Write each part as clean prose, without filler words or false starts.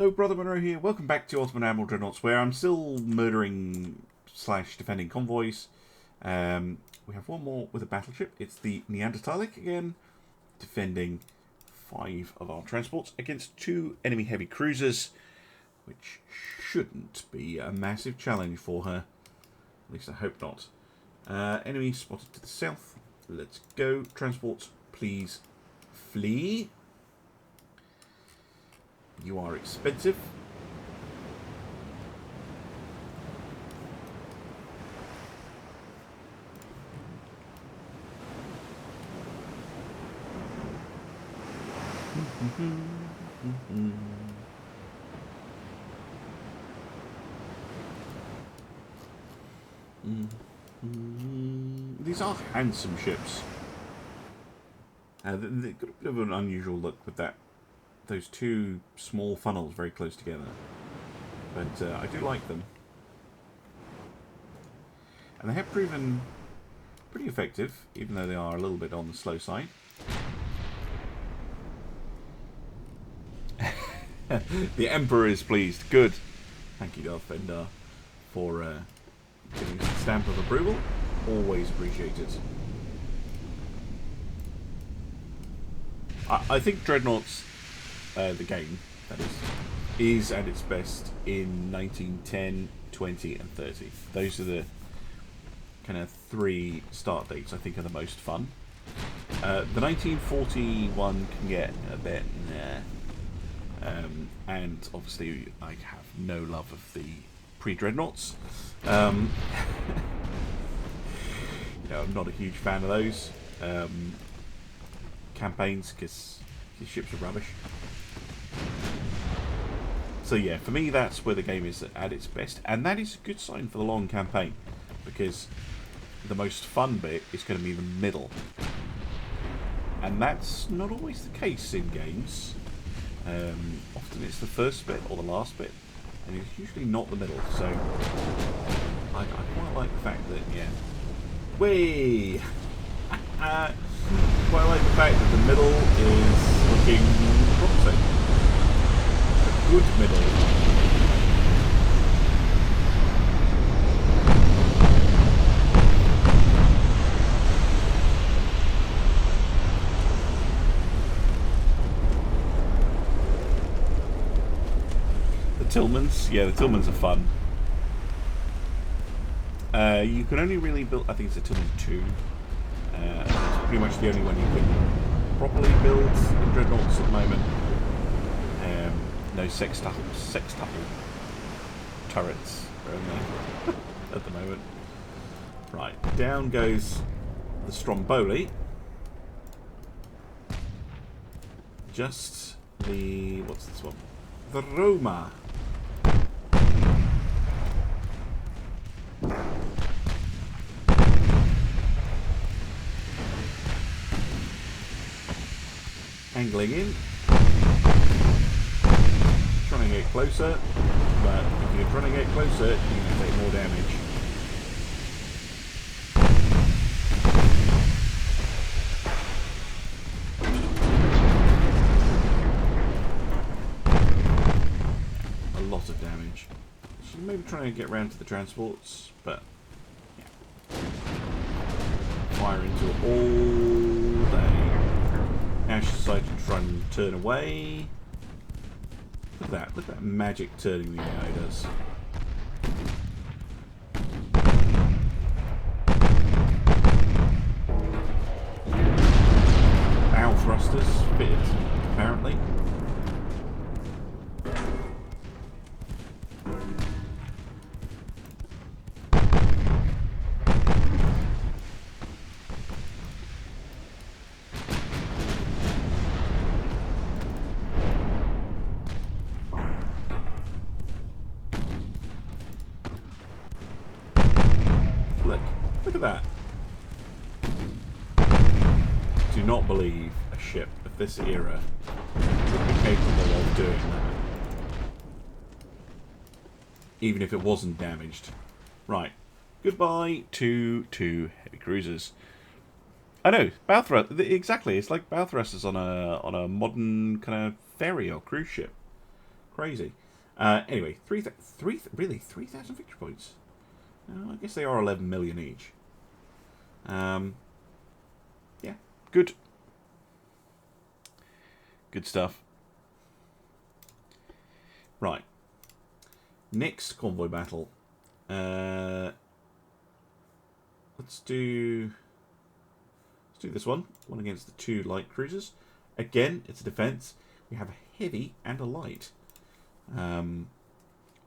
Hello, Brother Monroe here. Welcome back to Ottoman Admiral Dreadnoughts, where I'm still murdering / defending convoys. We have one more with a battleship. It's the Neanderthalic again, defending 5 of our transports against 2 enemy heavy cruisers, which shouldn't be a massive challenge for her. At least I hope not. Enemy spotted to the south. Let's go. Transports, please flee. You are expensive. These are handsome ships. They've got a bit of an unusual look with that. Those 2 small funnels very close together, but I do like them, and they have proven pretty effective, even though they are a little bit on the slow side. The Emperor is pleased. Good. Thank you, Darth Vendar, for giving us a stamp of approval. Always appreciated. I think Dreadnoughts, the game, that is at its best in 1910, 20, and 30. Those are the kind of 3 start dates I think are the most fun. The 1941 can get a bit and obviously I have no love of the pre-Dreadnoughts. I'm not a huge fan of those campaigns because these ships are rubbish. So yeah, for me that's where the game is at its best, and that is a good sign for the long campaign, because the most fun bit is going to be the middle, and that's not always the case in games. Often it's the first bit or the last bit, and it's usually not the middle. So I quite like the fact that quite like the fact that the middle is looking promising. A good middle. Tillmans, yeah, the Tillmans are fun. You can only really build, I think it's a Tillman 2. It's pretty much the only one you can properly build in Dreadnoughts at the moment. No sextuple turrets are in there at the moment. Right, down goes the Stromboli. Just the, what's this one? The Roma. Angling in, trying to get closer, but if you're trying to get closer, you're going to take more damage. A lot of damage. Should maybe try and get round to the transports, but yeah. Fire into it all day. Now she decided to try and turn away. Look at that magic turning the AI does. Bow thrusters fitted, apparently. Look at that. Do not believe a ship of this era would be capable of doing that. Even if it wasn't damaged. Right. Goodbye to 2 heavy cruisers. I know, bow thrust, exactly. It's like bow thrusters on a modern kind of ferry or cruise ship. crazy. Anyway, really 3,000 victory points. I guess they are 11 million each. Yeah, good. Good stuff. Right. Next convoy battle. Let's do this one. One against the 2 light cruisers. Again, it's a defense. We have a heavy and a light,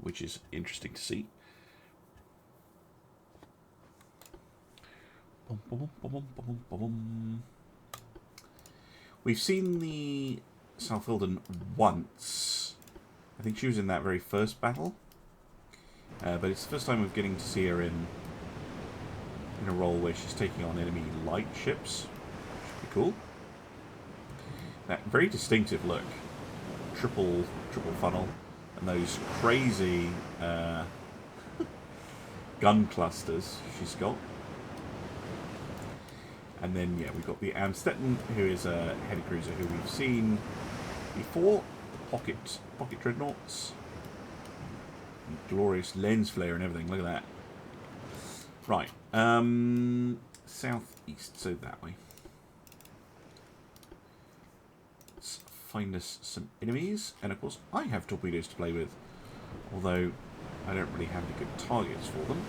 which is interesting to see. We've seen the Southilden once. I think she was in that very first battle. But it's the first time we're getting to see her in a role where she's taking on enemy light ships. Should be cool. That very distinctive look. Triple funnel. And those crazy gun clusters she's got. And then, yeah, we've got the Amstetten, who is a heavy cruiser who we've seen before. Pocket dreadnoughts. And glorious lens flare and everything. Look at that. Right. Southeast, so that way. Let's find us some enemies. And, of course, I have torpedoes to play with. Although, I don't really have any good targets for them.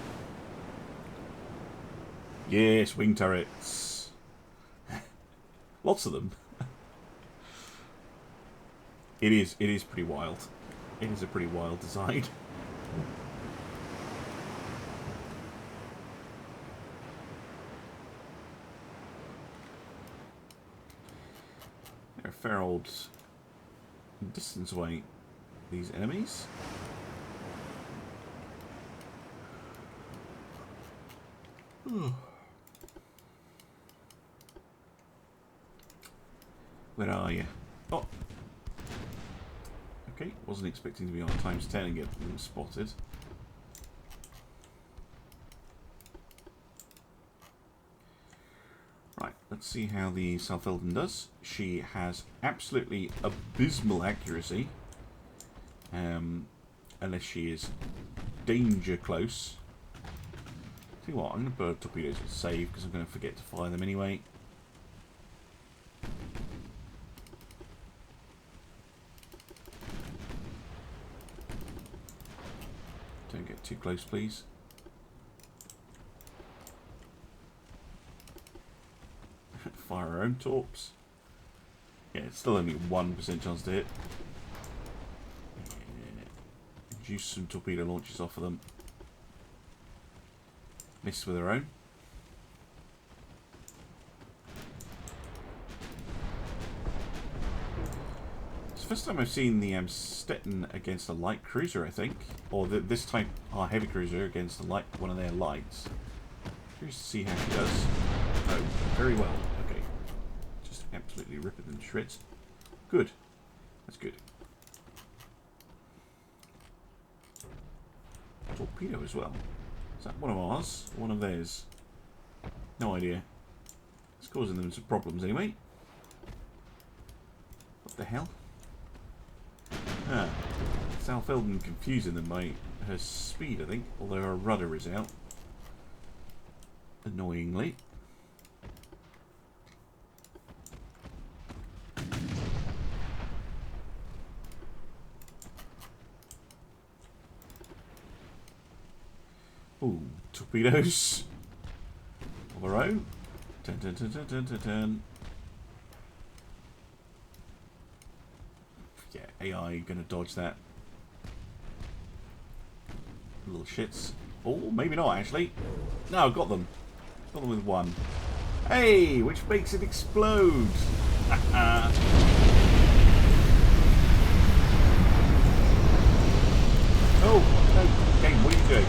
Yes, wing turrets. Lots of them. It is pretty wild. It is a pretty wild design. They're a fair old distance away, these enemies. Where are you? Oh. Okay, wasn't expecting to be on ×10 and get them spotted. Right, let's see how the Southilden does. She has absolutely abysmal accuracy. Unless she is danger close. Tell you what, I'm going to put torpedoes at save because I'm going to forget to fire them anyway. Don't get too close, please. Fire our own torps. Yeah, it's still only 1% chance to hit. Induce some torpedo launches off of them. Miss with her own. It's the first time I've seen the Amstetten against a light cruiser, I think. Or this type, our heavy cruiser against one of their lights. Curious to see how she does. Oh, very well. Okay. Just absolutely ripping them to shreds. Good. That's good. Torpedo as well. Is that one of ours? Or one of theirs? No idea. It's causing them some problems anyway. What the hell? Ah. Southilden confusing them by her speed, I think. Although her rudder is out. Annoyingly. Ooh, torpedoes. Of our own. Turn, turn, turn, turn, turn, turn, turn. Yeah, AI gonna dodge that. Little shits. Oh, maybe not actually. No, got them. Got them with one. Hey, which makes it explode. Oh, no, game, what are you doing?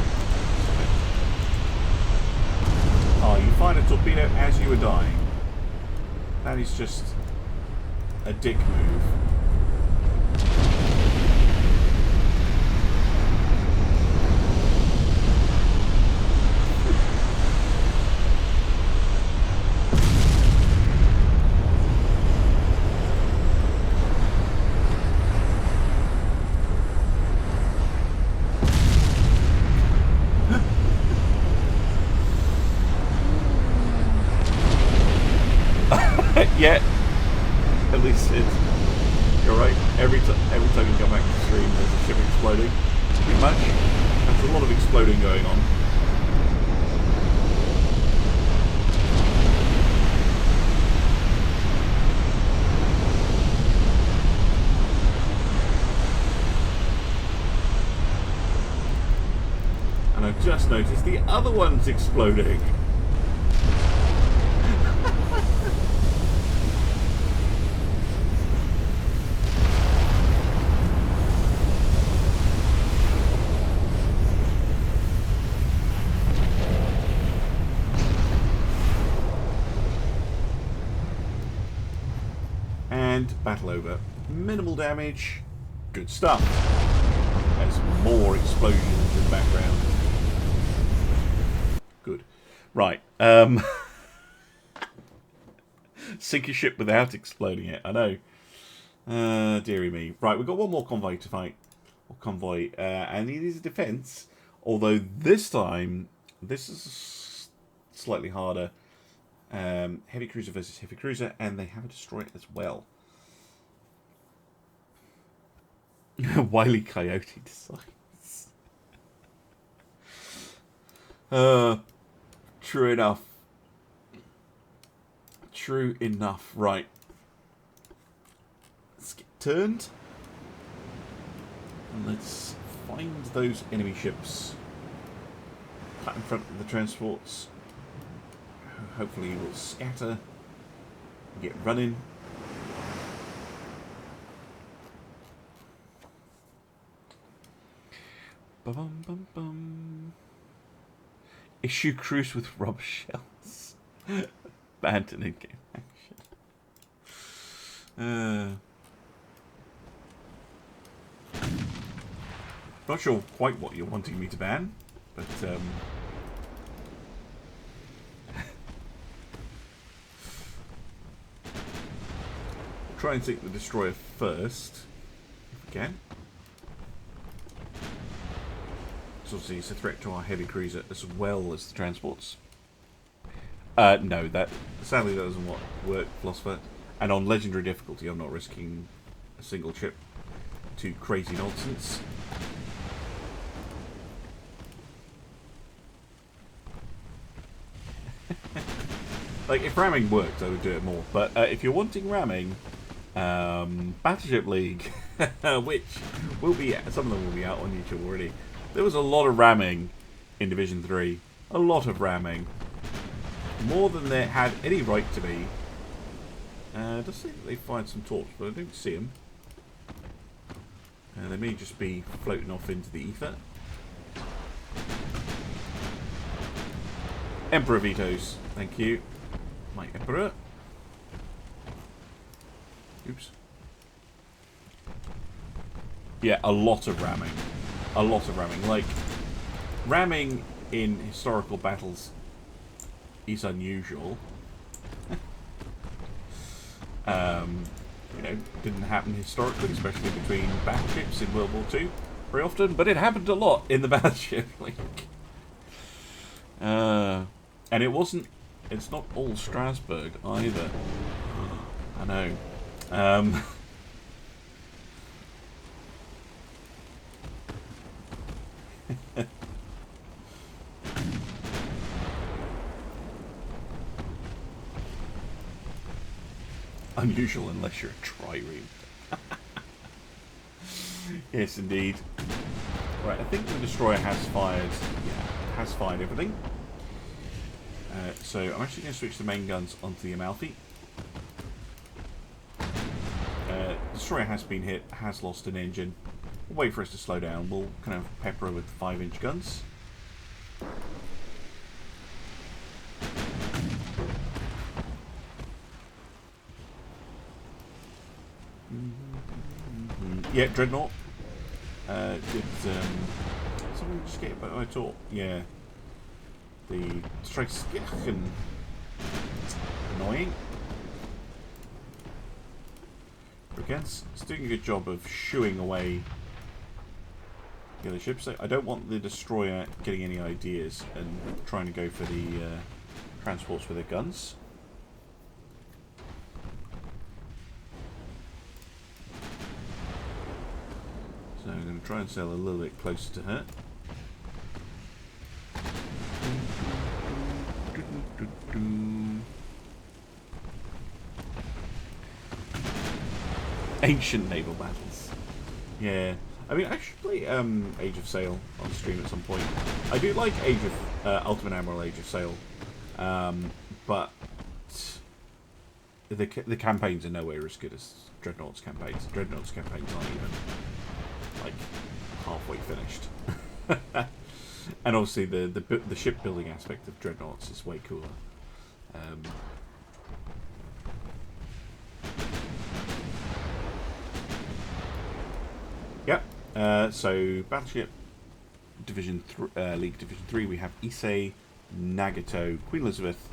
Oh, you find a torpedo as you were dying. That is just a dick move. Yeah, at least it's... You're right. Every time you come back to the stream, there's a ship exploding. Pretty much. There's a lot of exploding going on. And I've just noticed the other one's exploding. Battle over. Minimal damage. Good stuff. There's more explosions in the background. Good. Right. Sink a ship without exploding it. I know. Dearie me. Right, we've got one more convoy to fight. Or convoy. And it is a defense. Although this time, this is slightly harder. Heavy cruiser versus heavy cruiser. And they have a destroyer as well. Wily Coyote decides. True enough. True enough. Right. Let's get turned. And let's find those enemy ships. Cut in front of the transports. Hopefully we'll scatter. Get running. Bum, bum, bum. Issue cruise with rubber shells. Banned in in-game action. Not sure quite what you're wanting me to ban, but we'll try and take the destroyer first, if we can. So obviously it's a threat to our heavy cruiser as well as the transports. No, that sadly that doesn't work, Philosopher. And on legendary difficulty, I'm not risking a single ship to crazy nonsense. Like, if ramming worked, I would do it more. But if you're wanting ramming, Battleship League, which will be, some of them will be out on YouTube already. There was a lot of ramming in Division 3. A lot of ramming. More than there had any right to be. It does seem that they fired some torps, but I don't see them. They may just be floating off into the ether. Emperor vetoes. Thank you. My Emperor. Oops. Yeah, a lot of ramming. A lot of ramming. Like, ramming in historical battles is unusual. You know, didn't happen historically, especially between battleships in World War II very often, but it happened a lot in the Battleship League. And it wasn't, it's not all Strasbourg either. I know. Unusual unless you're a trireme. Yes, indeed. Right, I think the destroyer has fired. Yeah, has fired everything. So I'm actually going to switch the main guns onto the Amalfi. Destroyer has been hit, has lost an engine. We'll wait for us to slow down. We'll kind of pepper with 5-inch guns. Yeah, Dreadnought. Did someone just get it by I thought? Yeah. The Treefrog. Annoying. Against, it's doing a good job of shooing away the other ships. I don't want the destroyer getting any ideas and trying to go for the transports with their guns. I'm going to try and sail a little bit closer to her. Ancient naval battles. Yeah. I mean, I should play Age of Sail on stream at some point. I do like Ultimate Admiral Age of Sail, but the campaigns are nowhere as good as Dreadnought's campaigns. Dreadnought's campaigns aren't even like halfway finished, and obviously the shipbuilding aspect of Dreadnoughts is way cooler. Yep. So Battleship Division League Division 3, we have Issei, Nagato, Queen Elizabeth,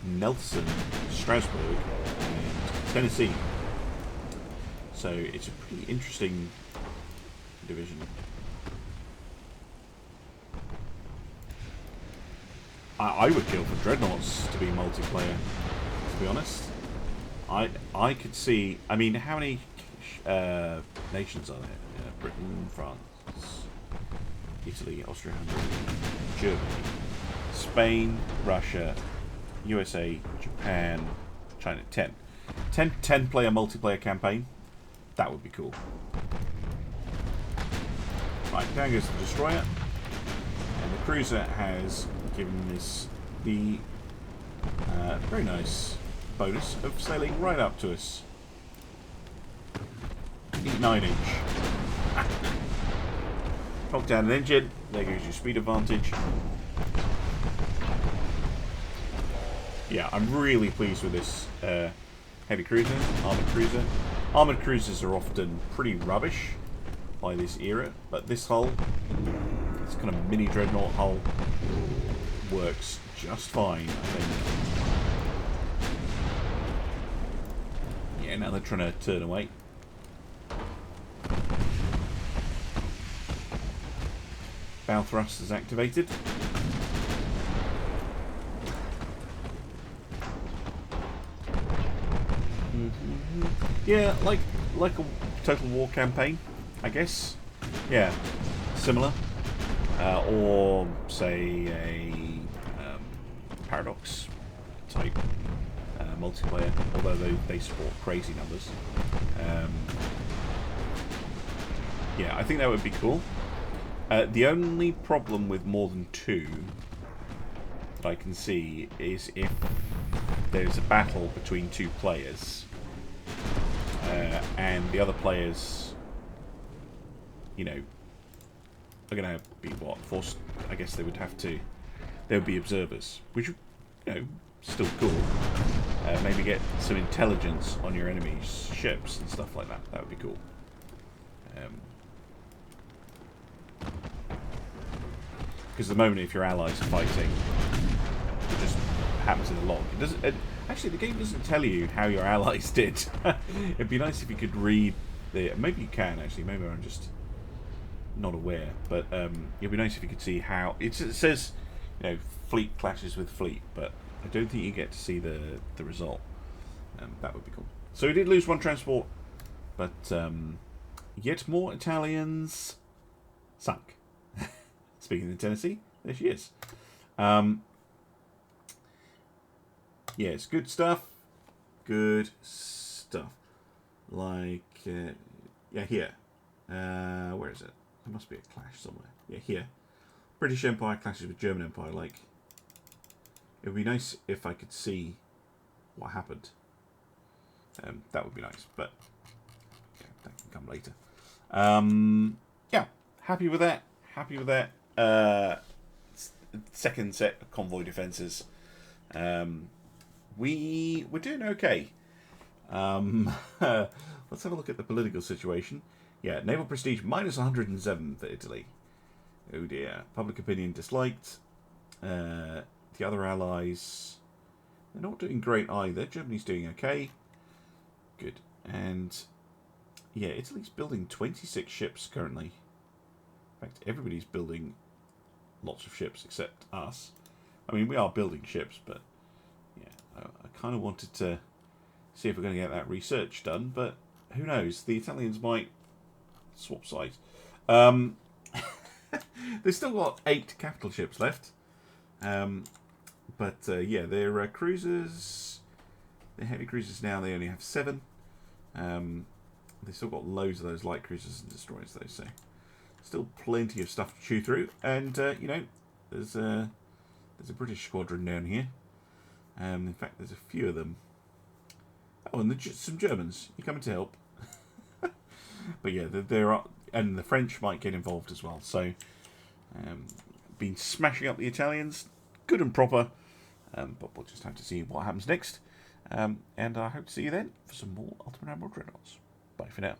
Nelson, Strasbourg, and Tennessee. So it's a pretty interesting division. I would kill for Dreadnoughts to be multiplayer, to be honest. I could see. I mean, how many nations are there? Britain, France, Italy, Austria, Hungary, Germany, Spain, Russia, USA, Japan, China. 10 player multiplayer campaign. That would be cool. Right, down goes the destroyer, and the cruiser has given this the very nice bonus of sailing right up to us. 9-inch. Knock down an engine. There goes your speed advantage. Yeah, I'm really pleased with this heavy cruiser, armoured cruiser. Armoured cruisers are often pretty rubbish by this era, but this hull, this kind of mini dreadnought hull, works just fine, I think. Yeah, now they're trying to turn away. Bow thrust is activated. Yeah, like a Total War campaign, I guess. Yeah, similar. Or say a Paradox type multiplayer, although they support crazy numbers. Yeah, I think that would be cool. The only problem with more than 2 that I can see is if there's a battle between 2 players and the other players, you know, are going to be forced. I guess they would be observers, which, you know, still cool. Maybe get some intelligence on your enemy's ships and stuff like that. That would be cool. Because at the moment, if your allies are fighting, it just happens in the log. It doesn't. Actually, the game doesn't tell you how your allies did. It'd be nice if you could read the. Maybe you can actually. Maybe I'm just not aware. But it'd be nice if you could see how. It says, you know, fleet clashes with fleet, but I don't think you get to see the result. That would be cool. So we did lose 1 transport, but yet more Italians sunk. Speaking of Tennessee, there she is. Yeah, it's good stuff. Good stuff. Like, yeah, here. Where is it? There must be a clash somewhere. Yeah, here. British Empire clashes with German Empire. Like, it would be nice if I could see what happened. That would be nice, but yeah, that can come later. Yeah, happy with that. Happy with that. Second set of convoy defences. We were doing okay. Let's have a look at the political situation. Yeah, naval prestige minus 107 for Italy. Oh dear. Public opinion disliked. The other allies, they're not doing great either. Germany's doing okay. Good. And yeah, Italy's building 26 ships currently. In fact, everybody's building lots of ships except us. I mean, we are building ships, but yeah, I kind of wanted to see if we're going to get that research done, but who knows? The Italians might swap sides. They've still got 8 capital ships left. But yeah, they're cruisers. They're heavy cruisers now. They only have 7. They've still got loads of those light cruisers and destroyers, though. So still plenty of stuff to chew through. And you know, there's a British squadron down here. In fact, there's a few of them. Oh, and some Germans. You coming to help? But yeah, there are, and the French might get involved as well. So, been smashing up the Italians, good and proper. But we'll just have to see what happens next. And I hope to see you then for some more Ultimate Admiral Dreadnoughts. Bye for now.